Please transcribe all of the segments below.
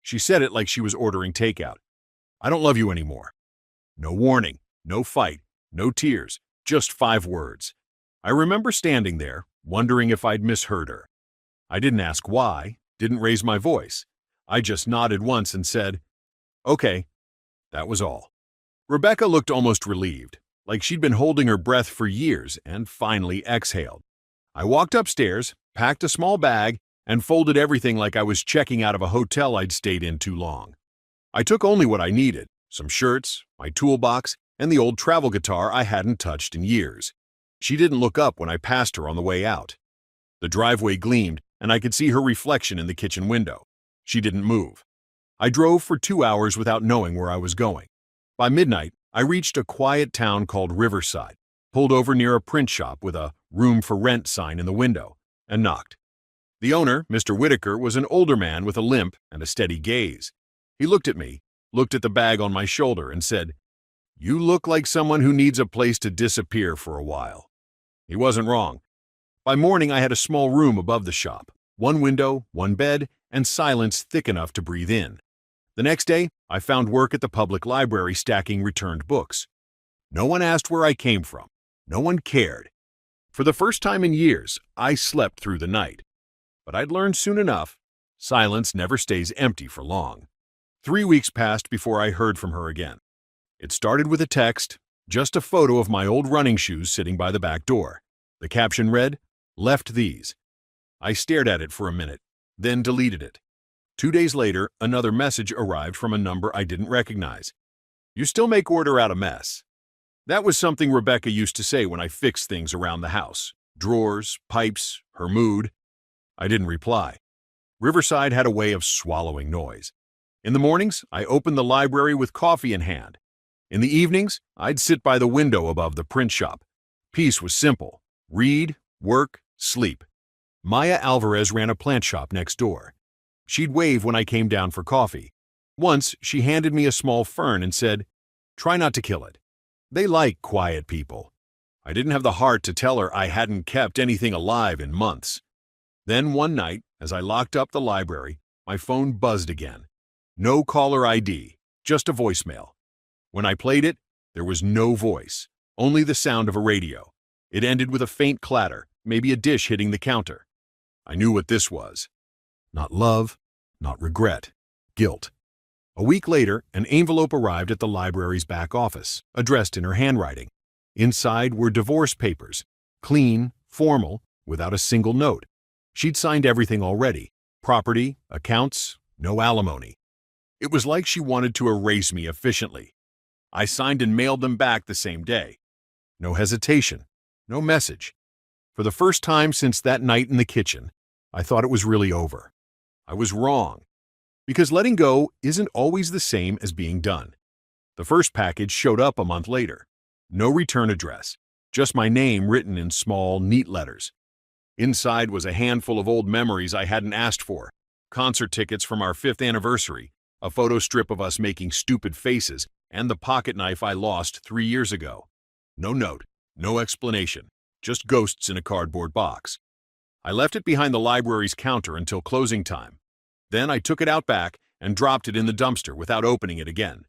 She said it like she was ordering takeout. I don't love you anymore. No warning, no fight, no tears, just 5 words. I remember standing there, wondering if I'd misheard her. I didn't ask why, didn't raise my voice. I just nodded once and said, "Okay." That was all. Rebecca looked almost relieved, like she'd been holding her breath for years, and finally exhaled. I walked upstairs, packed a small bag, and folded everything like I was checking out of a hotel I'd stayed in too long. I took only what I needed, some shirts, my toolbox, and the old travel guitar I hadn't touched in years. She didn't look up when I passed her on the way out. The driveway gleamed, and I could see her reflection in the kitchen window. She didn't move. I drove for 2 hours without knowing where I was going. By midnight, I reached a quiet town called Riverside, pulled over near a print shop with a "room for rent" sign in the window, and knocked. The owner, Mr. Whitaker, was an older man with a limp and a steady gaze. He looked at me, looked at the bag on my shoulder, and said, "You look like someone who needs a place to disappear for a while." He wasn't wrong. By morning, I had a small room above the shop, 1 window, 1 bed, and silence thick enough to breathe in. The next day, I found work at the public library stacking returned books. No one asked where I came from. No one cared. For the first time in years, I slept through the night. But I'd learned soon enough, silence never stays empty for long. 3 weeks passed before I heard from her again. It started with a text, just a photo of my old running shoes sitting by the back door. The caption read, "Left these." I stared at it for a minute, then deleted it. 2 days later, another message arrived from a number I didn't recognize. "You still make order out a mess." That was something Rebecca used to say when I fixed things around the house. Drawers, pipes, her mood. I didn't reply. Riverside had a way of swallowing noise. In the mornings, I opened the library with coffee in hand. In the evenings, I'd sit by the window above the print shop. Peace was simple. Read, work, sleep. Maya Alvarez ran a plant shop next door. She'd wave when I came down for coffee. Once, she handed me a small fern and said, "Try not to kill it. They like quiet people." I didn't have the heart to tell her I hadn't kept anything alive in months. Then one night, as I locked up the library, my phone buzzed again. No caller ID, just a voicemail. When I played it, there was no voice, only the sound of a radio. It ended with a faint clatter, maybe a dish hitting the counter. I knew what this was. Not love, not regret, guilt. A week later, an envelope arrived at the library's back office, addressed in her handwriting. Inside were divorce papers, clean, formal, without a single note. She'd signed everything already: property, accounts, no alimony. It was like she wanted to erase me efficiently. I signed and mailed them back the same day. No hesitation, no message. For the first time since that night in the kitchen, I thought it was really over. I was wrong. Because letting go isn't always the same as being done. The first package showed up a month later. No return address, just my name written in small, neat letters. Inside was a handful of old memories I hadn't asked for. Concert tickets from our 5th anniversary, a photo strip of us making stupid faces, and the pocket knife I lost 3 years ago. No note, no explanation, just ghosts in a cardboard box. I left it behind the library's counter until closing time. Then I took it out back and dropped it in the dumpster without opening it again.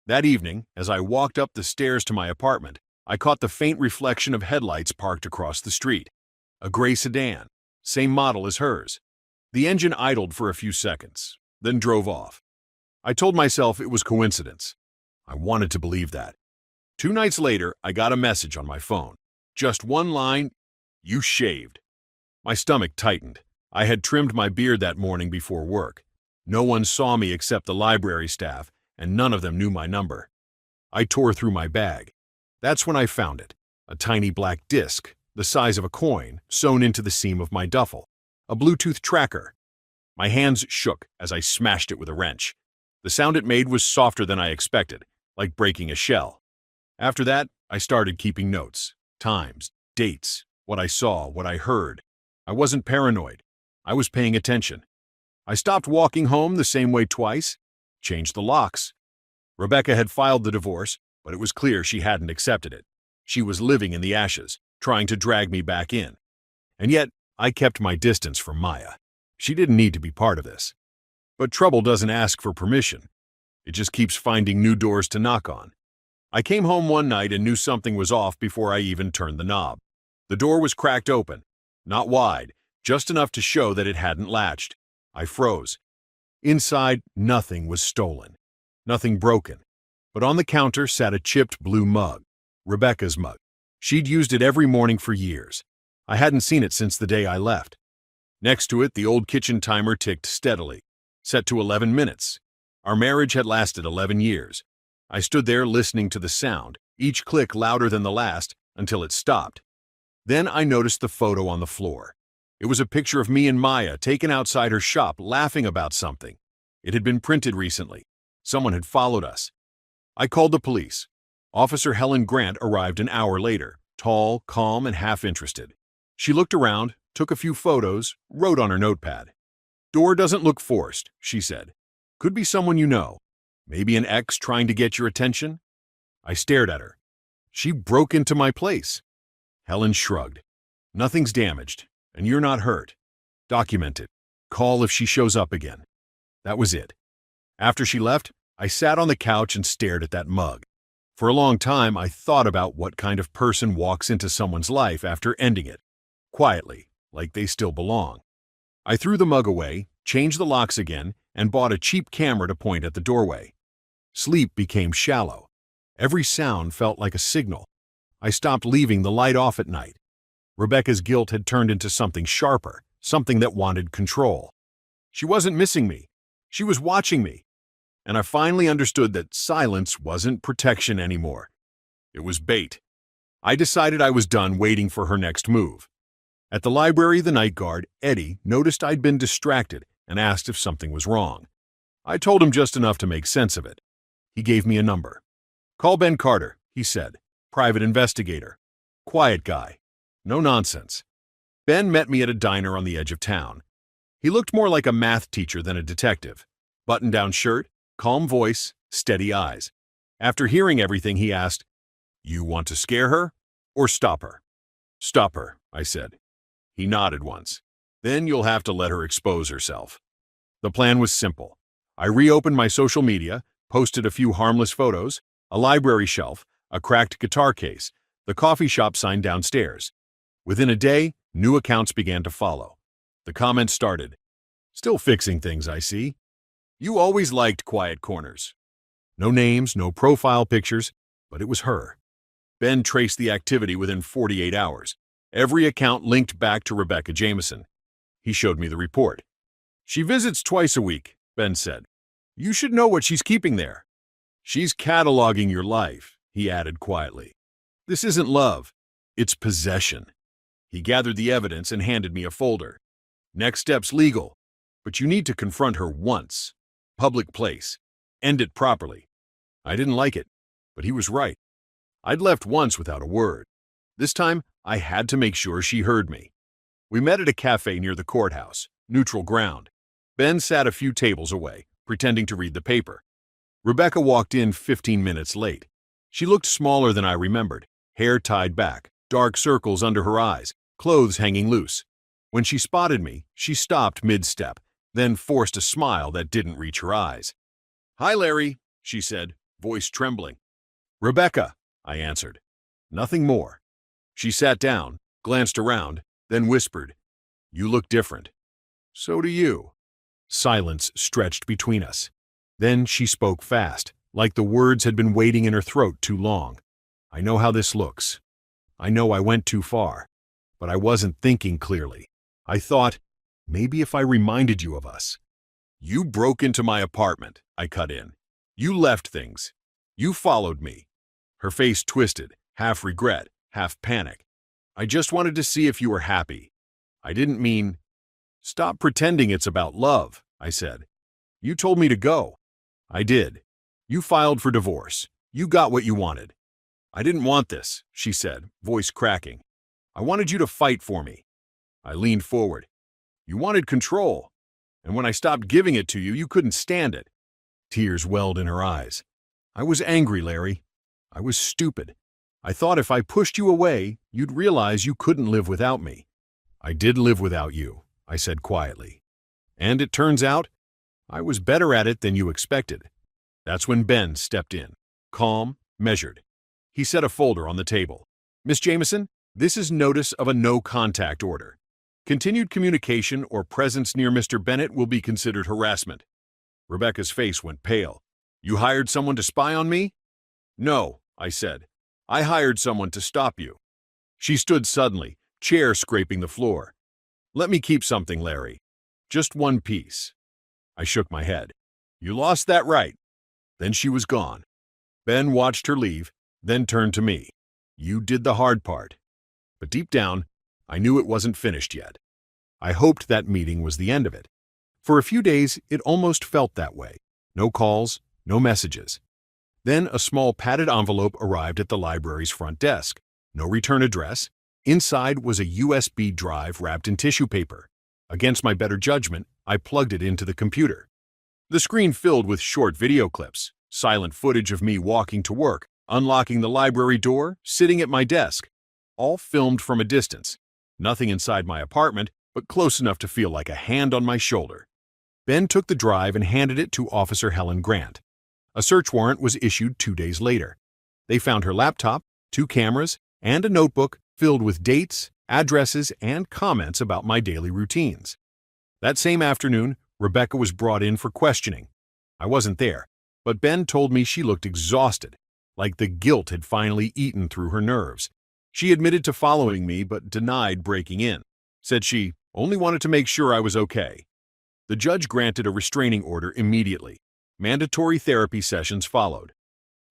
That evening, as I walked up the stairs to my apartment, I caught the faint reflection of headlights parked across the street. A gray sedan, same model as hers. The engine idled for a few seconds, then drove off. I told myself it was coincidence. I wanted to believe that. 2 nights later, I got a message on my phone. Just one line, "You shaved." My stomach tightened. I had trimmed my beard that morning before work. No one saw me except the library staff, and none of them knew my number. I tore through my bag. That's when I found it, a tiny black disc, the size of a coin, sewn into the seam of my duffel, a Bluetooth tracker. My hands shook as I smashed it with a wrench. The sound it made was softer than I expected, like breaking a shell. After that, I started keeping notes, times, dates, what I saw, what I heard. I wasn't paranoid. I was paying attention. I stopped walking home the same way twice, changed the locks. Rebecca had filed the divorce, but it was clear she hadn't accepted it. She was living in the ashes, trying to drag me back in. And yet, I kept my distance from Maya. She didn't need to be part of this. But trouble doesn't ask for permission. It just keeps finding new doors to knock on. I came home one night and knew something was off before I even turned the knob. The door was cracked open. Not wide, just enough to show that it hadn't latched. I froze. Inside, nothing was stolen. Nothing broken. But on the counter sat a chipped blue mug. Rebecca's mug. She'd used it every morning for years. I hadn't seen it since the day I left. Next to it, the old kitchen timer ticked steadily, set to 11 minutes. Our marriage had lasted 11 years. I stood there listening to the sound, each click louder than the last, until it stopped. Then I noticed the photo on the floor. It was a picture of me and Maya taken outside her shop laughing about something. It had been printed recently. Someone had followed us. I called the police. Officer Helen Grant arrived an hour later, tall, calm, and half-interested. She looked around, took a few photos, wrote on her notepad. "Door doesn't look forced," she said. "Could be someone you know. Maybe an ex trying to get your attention?" I stared at her. "She broke into my place." Helen shrugged. "Nothing's damaged, and you're not hurt. Document it. Call if she shows up again." That was it. After she left, I sat on the couch and stared at that mug. For a long time, I thought about what kind of person walks into someone's life after ending it. Quietly, like they still belong. I threw the mug away, changed the locks again, and bought a cheap camera to point at the doorway. Sleep became shallow. Every sound felt like a signal. I stopped leaving the light off at night. Rebecca's guilt had turned into something sharper, something that wanted control. She wasn't missing me. She was watching me. And I finally understood that silence wasn't protection anymore. It was bait. I decided I was done waiting for her next move. At the library, the night guard, Eddie, noticed I'd been distracted and asked if something was wrong. I told him just enough to make sense of it. He gave me a number. "Call Ben Carter," he said. "Private investigator. Quiet guy. No nonsense." Ben met me at a diner on the edge of town. He looked more like a math teacher than a detective. Button-down shirt, calm voice, steady eyes. After hearing everything, he asked, "You want to scare her or stop her?" "Stop her," I said. He nodded once. "Then you'll have to let her expose herself." The plan was simple. I reopened my social media, posted a few harmless photos, a library shelf, a cracked guitar case, the coffee shop sign downstairs. Within a day, new accounts began to follow. The comments started. "Still fixing things, I see. You always liked quiet corners." No names, no profile pictures, but it was her. Ben traced the activity within 48 hours. Every account linked back to Rebecca Jameson. He showed me the report. "She visits twice a week," Ben said. "You should know what she's keeping there." "She's cataloging your life," he added quietly. "This isn't love. It's possession." He gathered the evidence and handed me a folder. "Next step's legal, but you need to confront her once. Public place. End it properly." I didn't like it, but he was right. I'd left once without a word. This time, I had to make sure she heard me. We met at a cafe near the courthouse, neutral ground. Ben sat a few tables away, pretending to read the paper. Rebecca walked in 15 minutes late. She looked smaller than I remembered, hair tied back, dark circles under her eyes, clothes hanging loose. When she spotted me, she stopped mid-step, then forced a smile that didn't reach her eyes. "Hi, Larry," she said, voice trembling. "Rebecca," I answered. Nothing more. She sat down, glanced around, then whispered, "You look different." "So do you." Silence stretched between us. Then she spoke fast, like the words had been waiting in her throat too long. "I know how this looks. I know I went too far, but I wasn't thinking clearly. I thought, maybe if I reminded you of us." "You broke into my apartment," I cut in. "You left things. You followed me." Her face twisted, half regret, half panic. "I just wanted to see if you were happy. I didn't mean—" "Stop pretending it's about love," I said. "You told me to go." "I did. You filed for divorce. You got what you wanted." "I didn't want this," she said, voice cracking. "I wanted you to fight for me." I leaned forward. "You wanted control. And when I stopped giving it to you, you couldn't stand it." Tears welled in her eyes. "I was angry, Larry. I was stupid. I thought if I pushed you away, you'd realize you couldn't live without me." "I did live without you," I said quietly. "And it turns out, I was better at it than you expected. That's when Ben stepped in, calm, measured. He set a folder on the table. Miss Jameson, this is notice of a no-contact order. Continued communication or presence near Mr. Bennett will be considered harassment. Rebecca's face went pale. You hired someone to spy on me? No, I said. I hired someone to stop you. She stood suddenly, chair scraping the floor. Let me keep something, Larry. Just one piece. I shook my head. You lost that right. Then she was gone. Ben watched her leave, then turned to me. You did the hard part. But deep down, I knew it wasn't finished yet. I hoped that meeting was the end of it. For a few days, it almost felt that way. No calls, no messages. Then a small padded envelope arrived at the library's front desk. No return address. Inside was a USB drive wrapped in tissue paper. Against my better judgment, I plugged it into the computer. The screen filled with short video clips, silent footage of me walking to work, unlocking the library door, sitting at my desk. All filmed from a distance. Nothing inside my apartment, but close enough to feel like a hand on my shoulder. Ben took the drive and handed it to Officer Helen Grant. A search warrant was issued 2 days later. They found her laptop, 2 cameras, and a notebook filled with dates, addresses, and comments about my daily routines. That same afternoon, Rebecca was brought in for questioning. I wasn't there, but Ben told me she looked exhausted, like the guilt had finally eaten through her nerves. She admitted to following me but denied breaking in. Said she only wanted to make sure I was okay. The judge granted a restraining order immediately. Mandatory therapy sessions followed.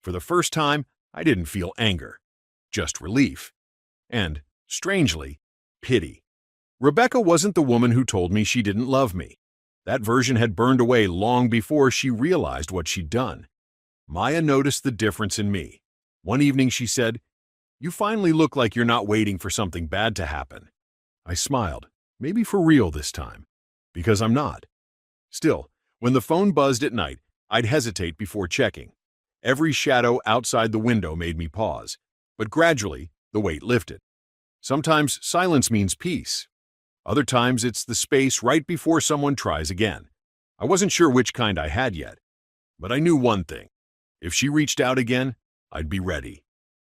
For the first time, I didn't feel anger, just relief. And, strangely, pity. Rebecca wasn't the woman who told me she didn't love me. That version had burned away long before she realized what she'd done. Maya noticed the difference in me. One evening she said, "You finally look like you're not waiting for something bad to happen." I smiled, maybe for real this time, because I'm not. Still, when the phone buzzed at night, I'd hesitate before checking. Every shadow outside the window made me pause, but gradually the weight lifted. Sometimes silence means peace. Other times it's the space right before someone tries again. I wasn't sure which kind I had yet, but I knew one thing. If she reached out again, I'd be ready.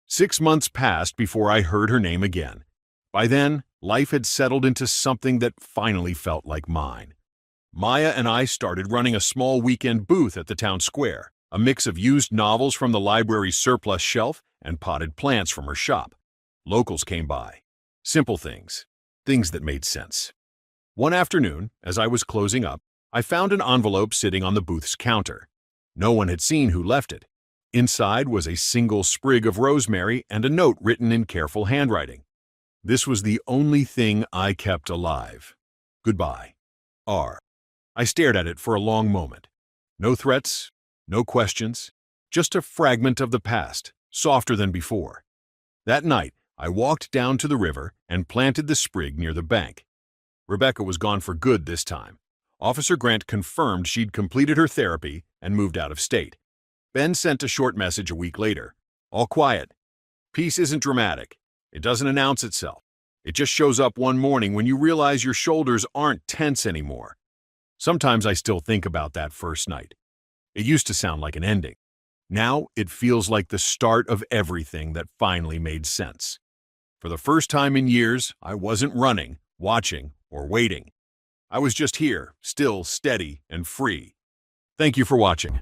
6 months passed before I heard her name again. By then, life had settled into something that finally felt like mine. Maya and I started running a small weekend booth at the town square, a mix of used novels from the library's surplus shelf and potted plants from her shop. Locals came by. Simple things. Things that made sense. One afternoon, as I was closing up, I found an envelope sitting on the booth's counter. No one had seen who left it. Inside was a single sprig of rosemary and a note written in careful handwriting. This was the only thing I kept alive. Goodbye. R. I stared at it for a long moment. No threats, no questions, just a fragment of the past, softer than before. That night, I walked down to the river and planted the sprig near the bank. Rebecca was gone for good this time. Officer Grant confirmed she'd completed her therapy and moved out of state. Ben sent a short message a week later. All quiet. Peace isn't dramatic. It doesn't announce itself. It just shows up one morning when you realize your shoulders aren't tense anymore. Sometimes I still think about that first night. It used to sound like an ending. Now it feels like the start of everything that finally made sense. For the first time in years, I wasn't running, watching, or waiting. I was just here, still, steady, and free. Thank you for watching.